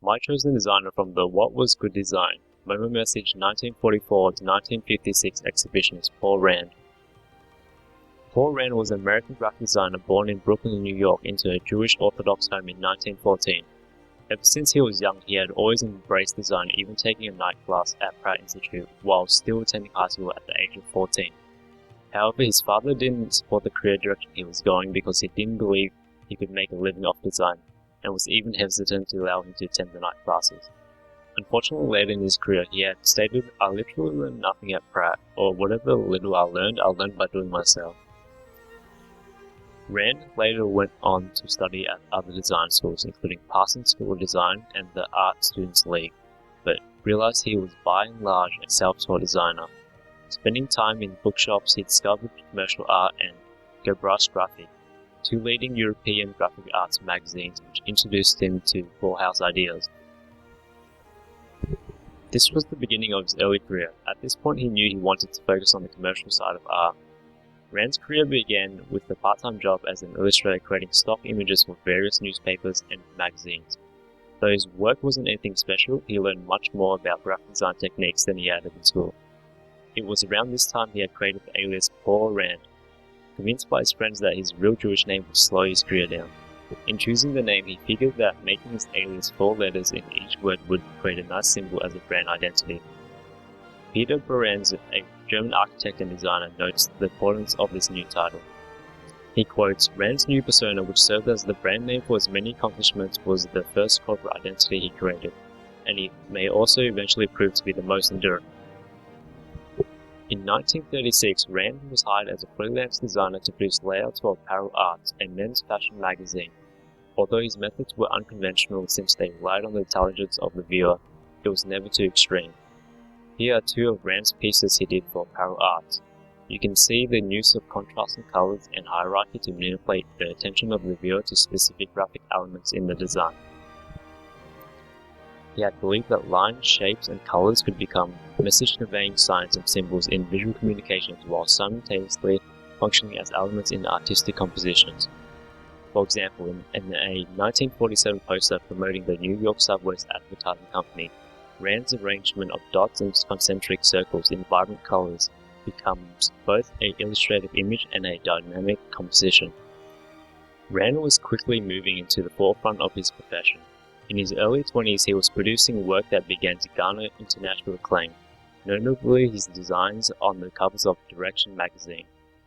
My chosen designer from the What Was Good Design? MoMA Message 1944 to 1956 exhibition is Paul Rand. Paul Rand was an American graphic designer born in Brooklyn, New York into a Jewish Orthodox home in 1914. Ever since he was young, he had always embraced design, even taking a night class at Pratt Institute while still attending high school at the age of 14. However, his father didn't support the career direction he was going because he didn't believe he could make a living off design, and was even hesitant to allow him to attend the night classes. Unfortunately, later in his career, he had stated, "I literally learned nothing at Pratt, or whatever little I learned by doing myself." Rand later went on to study at other design schools, including Parsons School of Design and the Art Students League, but realized he was by and large a self-taught designer. Spending time in bookshops, he discovered Commercial Art and Gebras Graphic, two leading European graphic arts magazines which introduced him to Bauhaus ideas. This was the beginning of his early career. At this point, he knew he wanted to focus on the commercial side of art. Rand's career began with a part-time job as an illustrator creating stock images for various newspapers and magazines. Though his work wasn't anything special, he learned much more about graphic design techniques than he had in school. It was around this time he had created the alias Paul Rand, convinced by his friends that his real Jewish name would slow his career down. In choosing the name, he figured that making his alias 4 letters in each word would create a nice symbol as a brand identity. Peter Behrens, a German architect and designer, notes the importance of this new title. He quotes, "Rand's new persona, which served as the brand name for his many accomplishments, was the first corporate identity he created, and it may also eventually prove to be the most enduring." In 1936, Rand was hired as a freelance designer to produce layouts for Apparel Arts, a men's fashion magazine. Although his methods were unconventional since they relied on the intelligence of the viewer, it was never too extreme. Here are two of Rand's pieces he did for Apparel Arts. You can see the use of contrasting colors and hierarchy to manipulate the attention of the viewer to specific graphic elements in the design. He had believed that lines, shapes, and colors could become message-conveying signs and symbols in visual communications while simultaneously functioning as elements in artistic compositions. For example, in a 1947 poster promoting the New York Subway's advertising company, Rand's arrangement of dots and concentric circles in vibrant colors becomes both an illustrative image and a dynamic composition. Rand was quickly moving into the forefront of his profession. In his early 20s, he was producing work that began to garner international acclaim, notably his designs on the covers of Direction magazine,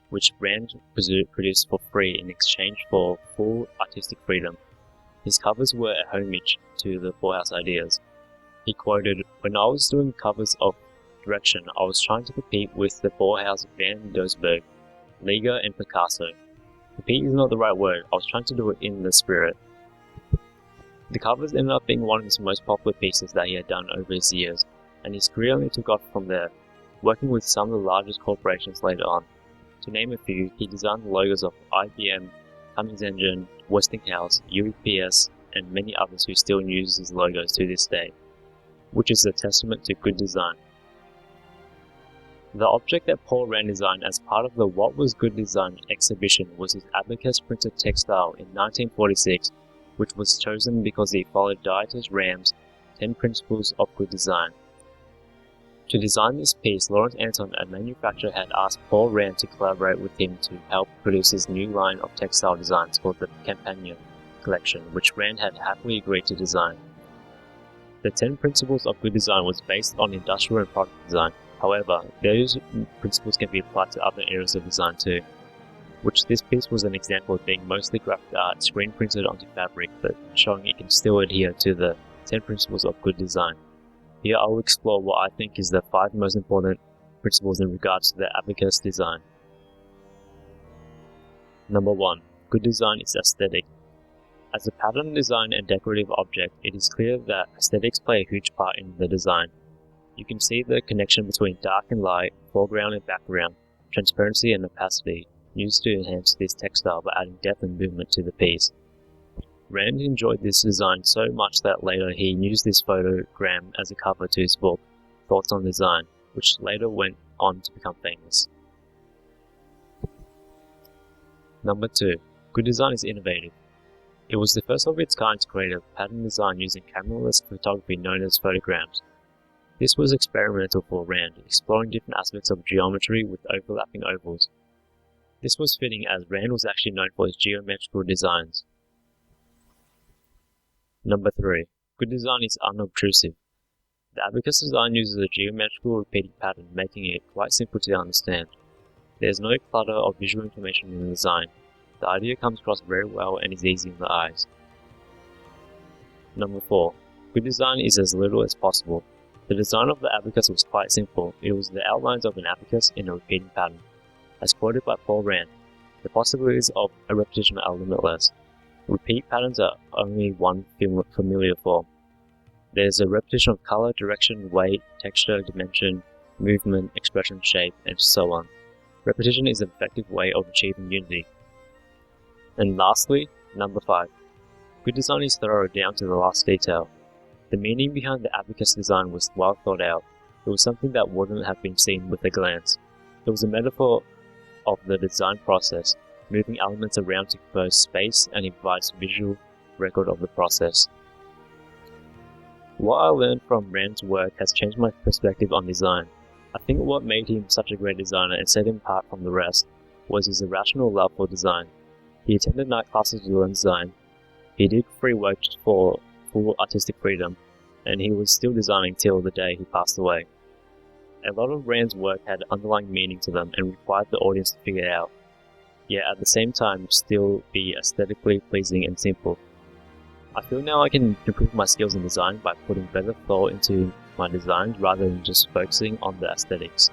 which Rand produced for free in exchange for full artistic freedom. His covers were a homage to the Bauhaus ideas. He quoted, "When I was doing covers of Direction, I was trying to compete with the Bauhaus Van Doesburg, Liga, and Picasso. Compete is not the right word, I was trying to do it in the spirit." The covers ended up being one of his most popular pieces that he had done over his years, and his career only took off from there, working with some of the largest corporations later on. To name a few, he designed the logos of IBM, Cummins Engine, Westinghouse, UPS, and many others who still use his logos to this day, which is a testament to good design. The object that Paul Rand designed as part of the What Was Good Design exhibition was his Abacus printed textile in 1946, which was chosen because he followed Dieter Rams' 10 Principles of Good Design. To design this piece, Lawrence Anton, a manufacturer, had asked Paul Rand to collaborate with him to help produce his new line of textile designs called the Campagna collection, which Rand had happily agreed to design. The 10 Principles of Good Design was based on industrial and product design. However, those principles can be applied to other areas of design too, which this piece was an example of being mostly graphic art screen printed onto fabric, but showing it can still adhere to the 10 Principles of Good Design. Here I will explore what I think is the 5 most important principles in regards to the Abacus design. Number 1. Good design is aesthetic. As a pattern design and decorative object, it is clear that aesthetics play a huge part in the design. You can see the connection between dark and light, foreground and background, transparency and opacity, used to enhance this textile by adding depth and movement to the piece. Rand enjoyed this design so much that later he used this photogram as a cover to his book, Thoughts on Design, which later went on to become famous. Number 2. Good design is innovative. It was the first of its kind to create a pattern design using cameraless photography known as photograms. This was experimental for Rand, exploring different aspects of geometry with overlapping ovals. This was fitting as Rand was actually known for his geometrical designs. Number 3. Good design is unobtrusive. The Abacus design uses a geometrical repeating pattern, making it quite simple to understand. There is no clutter of visual information in the design. The idea comes across very well and is easy in the eyes. Number 4. Good design is as little as possible. The design of the abacus was quite simple. It was the outlines of an abacus in a repeating pattern. As quoted by Paul Rand, the possibilities of a repetition are limitless. Repeat patterns are only one familiar form. There is a repetition of color, direction, weight, texture, dimension, movement, expression, shape, and so on. Repetition is an effective way of achieving unity. And lastly, number 5. Good design is thorough down to the last detail. The meaning behind the abacus design was well thought out. It was something that wouldn't have been seen with a glance. It was a metaphor of the design process, moving elements around to compose space, and it provides visual record of the process. What I learned from Rand's work has changed my perspective on design. I think what made him such a great designer and set him apart from the rest was his irrational love for design. He attended night classes to learn design. He did free work for full artistic freedom, and he was still designing till the day he passed away. A lot of Rand's work had underlying meaning to them and required the audience to figure it out, yet at the same time still be aesthetically pleasing and simple. I feel now I can improve my skills in design by putting better thought into my designs rather than just focusing on the aesthetics.